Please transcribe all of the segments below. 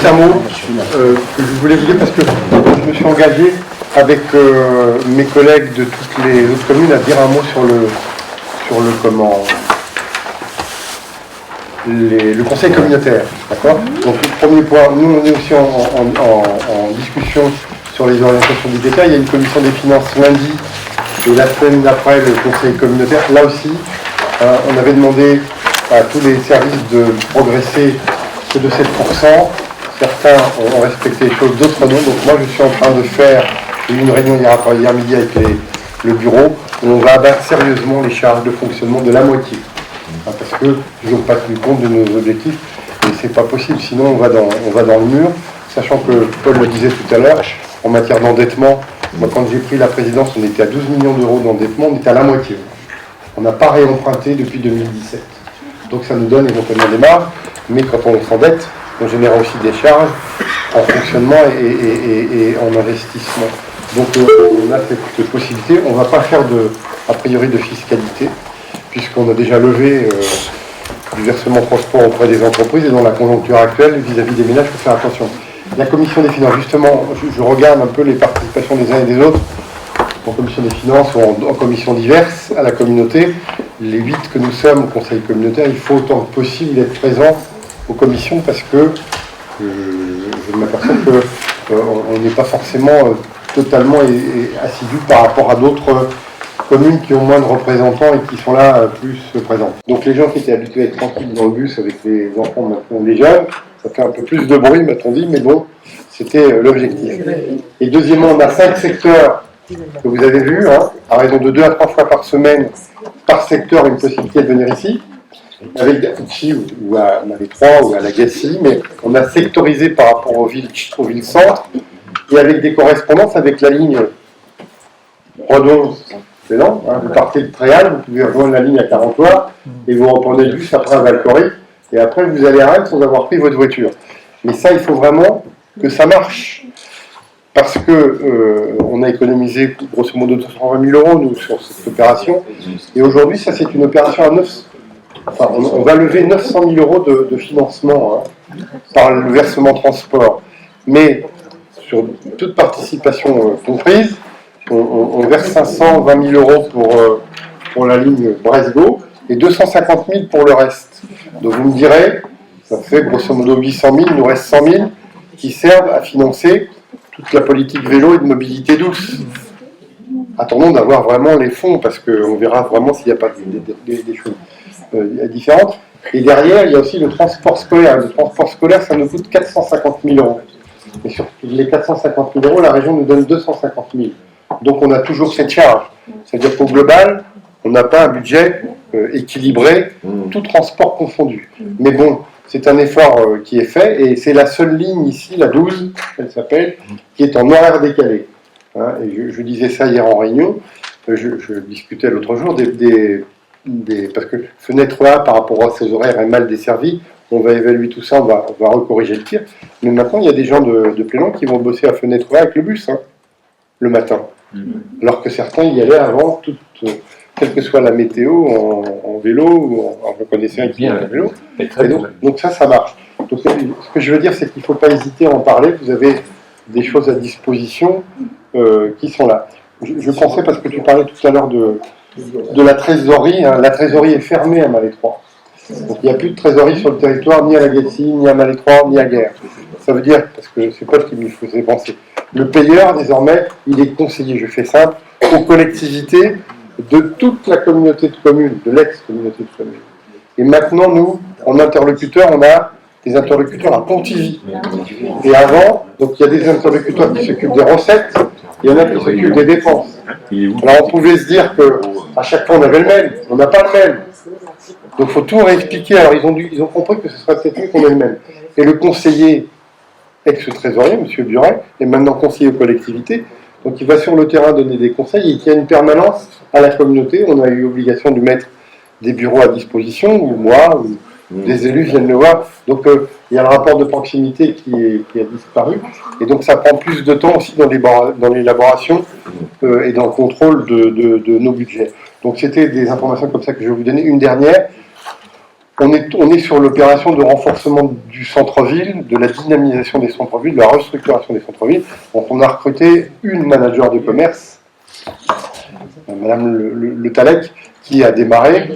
un mot que je voulais vous dire parce que je me suis engagé avec mes collègues de toutes les autres communes à dire un mot sur le conseil communautaire. D'accord ? Donc le premier point, nous on est aussi en discussion sur les orientations budgétaires. Il y a une commission des finances lundi et la semaine d'après le conseil communautaire. Là aussi, on avait demandé à tous les services de progresser que de 7%. Certains ont respecté les choses, d'autres non. Donc moi je suis en train de faire une réunion hier midi avec le bureau où on va abattre sérieusement les charges de fonctionnement de la moitié. Parce qu'ils n'ont pas tenu compte de nos objectifs et c'est pas possible, sinon on va dans le mur, sachant que Paul le disait tout à l'heure, en matière d'endettement, moi quand j'ai pris la présidence on était à 12 millions d'euros d'endettement, on était à la moitié. On n'a pas réemprunté depuis 2017. Donc ça nous donne éventuellement des marges, mais quand on s'endette, on génère aussi des charges en fonctionnement et en investissement. Donc on a cette possibilité, on ne va pas faire a priori de fiscalité, puisqu'on a déjà levé du versement transport auprès des entreprises et dans la conjoncture actuelle, vis-à-vis des ménages, il faut faire attention. La commission des finances, justement, je regarde un peu les participations des uns et des autres, en commission des finances ou en commissions diverses à la communauté. Les 8 que nous sommes au conseil communautaire, il faut autant que possible être présents aux commissions parce que je m'aperçois qu'on n'est pas forcément totalement assidu par rapport à d'autres communes qui ont moins de représentants et qui sont là plus présents. Donc les gens qui étaient habitués à être tranquilles dans le bus avec les enfants, maintenant les jeunes, ça fait un peu plus de bruit, m'a-t-on dit, mais bon, c'était l'objectif. Et deuxièmement, on a 5 secteurs que vous avez vus, à raison de 2 à 3 fois par semaine, par secteur, une possibilité de venir ici, avec ici ou à Malétroit ou à la Gassie, mais on a sectorisé par rapport aux villes-centres, et avec des correspondances avec la ligne Redon. C'est long, vous partez de Tréal, vous pouvez rejoindre la ligne à Carentois et vous reprenez le bus après à Valcory et après vous allez à Rennes sans avoir pris votre voiture. Mais ça, il faut vraiment que ça marche parce que on a économisé grosso modo 220 000 euros nous sur cette opération et aujourd'hui ça c'est une opération à 9. Enfin, on va lever 900 000 euros de financement par le versement transport, mais sur toute participation comprise. On verse 520 000 euros pour la ligne Bresgo et 250 000 pour le reste. Donc vous me direz, ça fait grosso modo 800 000, il nous reste 100 000 qui servent à financer toute la politique vélo et de mobilité douce. Attendons d'avoir vraiment les fonds parce qu'on verra vraiment s'il n'y a pas des choses différentes. Et derrière, il y a aussi le transport scolaire. Le transport scolaire, ça nous coûte 450 000 euros. Et sur les 450 000 euros, la région nous donne 250 000. Donc on a toujours cette charge. C'est-à-dire qu'au global, on n'a pas un budget équilibré, tout transport confondu. Mais bon, c'est un effort qui est fait, et c'est la seule ligne ici, la 12, elle s'appelle, qui est en horaire décalé. Et je disais ça hier en réunion, je discutais l'autre jour, parce que Fenêtre A, par rapport à ces horaires, est mal desservie. On va évaluer tout ça, on va recorriger le tir. Mais maintenant, il y a des gens de Plélan qui vont bosser à Fenêtre A avec le bus, le matin. Alors que certains y allaient avant, quelle que soit la météo, en vélo, ou en reconnaissant un qui est en vélo. Donc ça marche. Donc, ce que je veux dire, c'est qu'il ne faut pas hésiter à en parler. Vous avez des choses à disposition qui sont là. Je pensais, parce que tu parlais tout à l'heure de la trésorerie, la trésorerie est fermée à Malétroit. Donc il n'y a plus de trésorerie sur le territoire, ni à la Gassie, ni à Malétroit, ni à Guerre. Ça veut dire, parce que c'est pas ce qui me faisait penser, le payeur, désormais, il est conseillé, je fais simple, aux collectivités de toute la communauté de communes, de l'ex-communauté de communes. Et maintenant, nous, en interlocuteurs, on a des interlocuteurs à Pontivy. Et avant, donc il y a des interlocuteurs qui s'occupent des recettes, il y en a qui s'occupent des dépenses. Alors on pouvait se dire qu'à chaque fois on avait le même, on n'a pas le même. Donc il faut tout réexpliquer. Alors ils ont compris que ce serait peut-être mieux qu'on ait le même. Et le conseiller ex-trésorier, M. Buret, est maintenant conseiller aux collectivités. Donc il va sur le terrain donner des conseils et il y a une permanence à la communauté. On a eu obligation de mettre des bureaux à disposition, ou moi, ou des élus viennent le voir. Donc il y a le rapport de proximité qui a disparu. Et donc ça prend plus de temps aussi dans l'élaboration et dans le contrôle de nos budgets. Donc c'était des informations comme ça que je vais vous donner. Une dernière. on est sur l'opération de renforcement du centre-ville, de la dynamisation des centres-villes, de la restructuration des centres-villes. Donc on a recruté une manager de commerce, Madame Le Talec, qui a démarré,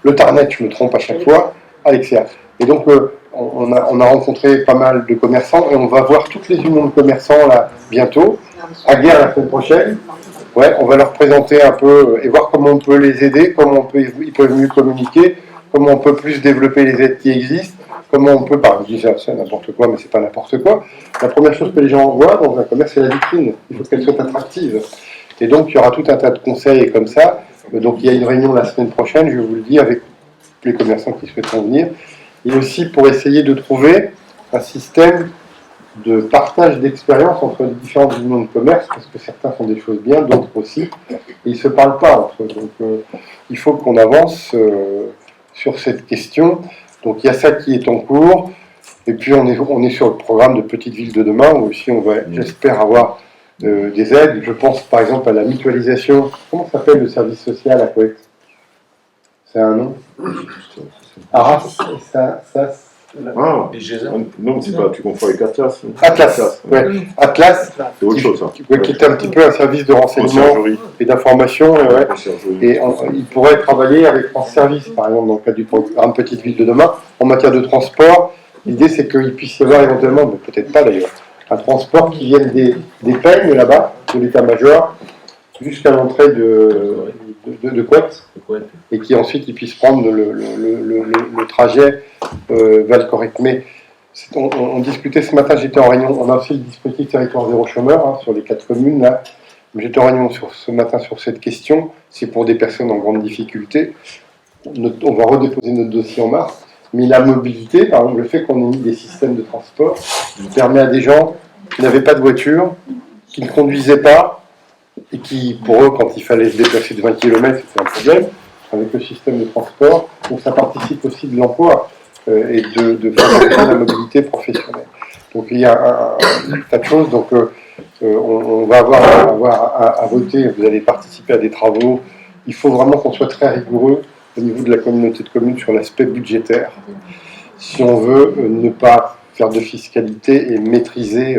le Tarnet, je me trompe à chaque fois, Alexia. Et donc on a rencontré pas mal de commerçants et on va voir toutes les unions de commerçants là bientôt, à Guerre la semaine prochaine. Ouais, on va leur présenter un peu et voir comment on peut les aider, ils peuvent mieux communiquer, comment on peut plus développer les aides qui existent, comment on peut, je dis ça, c'est n'importe quoi, mais c'est pas n'importe quoi. La première chose que les gens voient dans un commerce, c'est la vitrine. Il faut qu'elle soit attractive. Et donc, il y aura tout un tas de conseils comme ça. Donc, il y a une réunion la semaine prochaine, je vous le dis, avec les commerçants qui souhaiteront venir. Et aussi pour essayer de trouver un système de partage d'expérience entre les différentes unions de commerce, parce que certains font des choses bien, d'autres aussi, et ils ne se parlent pas entre eux. Donc, il faut qu'on avance sur cette question. Donc, il y a ça qui est en cours, et puis on est sur le programme de Petite Ville de demain, où aussi on va, j'espère, avoir des aides. Je pense par exemple à la mutualisation. Comment s'appelle le service social à Couette? C'est un nom? Arras, ça non, c'est pas, tu confonds avec Atlas. Atlas, ouais. Atlas, c'est autre chose. Qui était un petit peu un service de renseignement et d'information. Et il pourrait travailler avec France Service, par exemple, dans le cadre du programme Petite Ville de demain, en matière de transport. L'idée, c'est qu'il puisse y avoir éventuellement, mais peut-être pas d'ailleurs, un transport qui vienne des peignes là-bas, de l'état-major, jusqu'à l'entrée de Couette, et qui ensuite il puisse prendre le trajet Valcorrect. Mais on discutait ce matin, j'étais en réunion, on a aussi le dispositif territoire zéro chômeur sur les 4 communes là. J'étais en réunion ce matin sur cette question. C'est pour des personnes en grande difficulté. On va redéposer notre dossier en mars. Mais la mobilité, par exemple, le fait qu'on ait mis des systèmes de transport permet à des gens qui n'avaient pas de voiture, qui ne conduisaient pas, et qui, pour eux, quand il fallait se déplacer de 20 km, c'était un problème, avec le système de transport. Donc ça participe aussi de l'emploi et de favoriser la mobilité professionnelle. Donc il y a un tas de choses. Donc on va avoir à voter, vous allez participer à des travaux. Il faut vraiment qu'on soit très rigoureux au niveau de la communauté de communes sur l'aspect budgétaire. Si on veut ne pas faire de fiscalité et maîtriser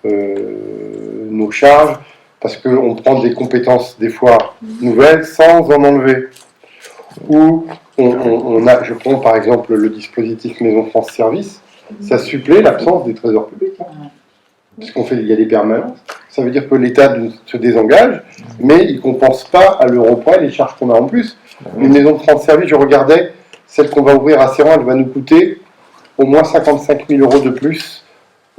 nos charges, parce qu'on prend des compétences des fois nouvelles sans en enlever. Ou je prends par exemple le dispositif Maison France Service, ça supplée l'absence des trésors publics. Parce il y a des permanences. Ça veut dire que l'État se désengage, mais il ne compense pas à l'euro près les charges qu'on a en plus. Une Maison France Service, je regardais, celle qu'on va ouvrir à Serran, elle va nous coûter au moins 55 000 euros de plus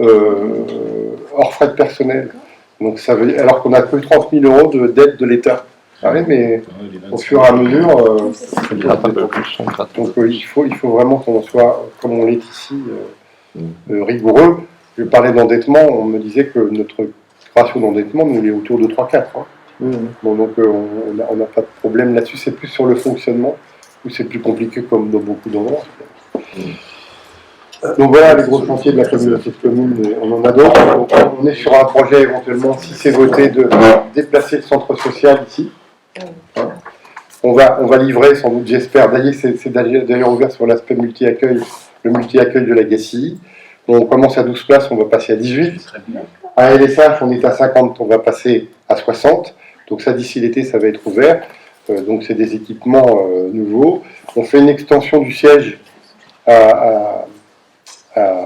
hors frais de personnel. Donc ça veut dire, alors qu'on a que 30 000 euros d'aide de l'État. Ah oui, mais au fur et à mesure, donc il faut vraiment qu'on soit, comme on l'est ici, rigoureux. Je parlais d'endettement, on me disait que notre ratio d'endettement, nous, il est autour de 3-4. Bon, donc on n'a pas de problème là-dessus, c'est plus sur le fonctionnement, où c'est plus compliqué comme dans beaucoup d'endroits. Donc voilà les gros chantiers de la communauté de communes, on en a d'autres. On est sur un projet éventuellement, si c'est voté, de déplacer le centre social ici. On va livrer sans doute, j'espère, c'est d'ailleurs ouvert sur l'aspect multi-accueil, le multi-accueil de la GACI. On commence à 12 places, on va passer à 18. À LSH, on est à 50, on va passer à 60. Donc ça, d'ici l'été, ça va être ouvert. Donc c'est des équipements nouveaux. On fait une extension du siège à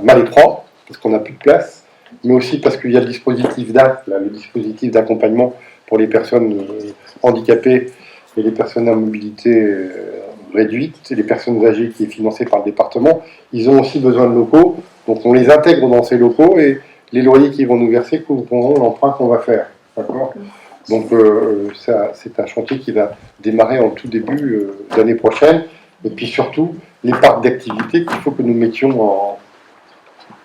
Malétroit, parce qu'on n'a plus de place, mais aussi parce qu'il y a le dispositif d'ACT, le dispositif d'accompagnement pour les personnes handicapées et les personnes à mobilité réduite, et les personnes âgées qui est financé par le département. Ils ont aussi besoin de locaux, donc on les intègre dans ces locaux et les loyers qu'ils vont nous verser couvriront l'emprunt qu'on va faire. D'accord ? Donc c'est un chantier qui va démarrer en tout début d'année prochaine, et puis surtout les parcs d'activité qu'il faut que nous mettions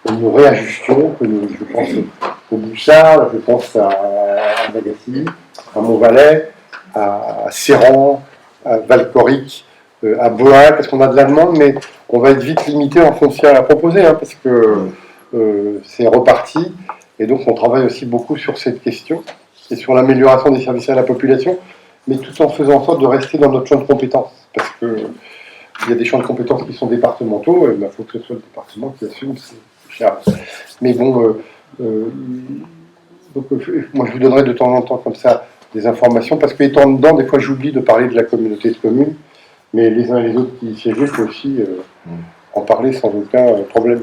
que nous réajustions, je pense au Bouchard, je pense à Magassi, à Montvalais, à Serran, à Valcorric, à Boal, parce qu'on a de la demande, mais on va être vite limité en foncière à proposer, parce que c'est reparti, et donc on travaille aussi beaucoup sur cette question, et sur l'amélioration des services à la population, mais tout en faisant en sorte de rester dans notre champ de compétences, parce que il y a des champs de compétences qui sont départementaux, il faut que ce soit le département qui assume ces charges. Mais bon, donc, moi je vous donnerai de temps en temps comme ça des informations, parce qu'étant dedans, des fois j'oublie de parler de la communauté de communes, mais les uns et les autres qui y siègent peuvent aussi en parler sans aucun problème.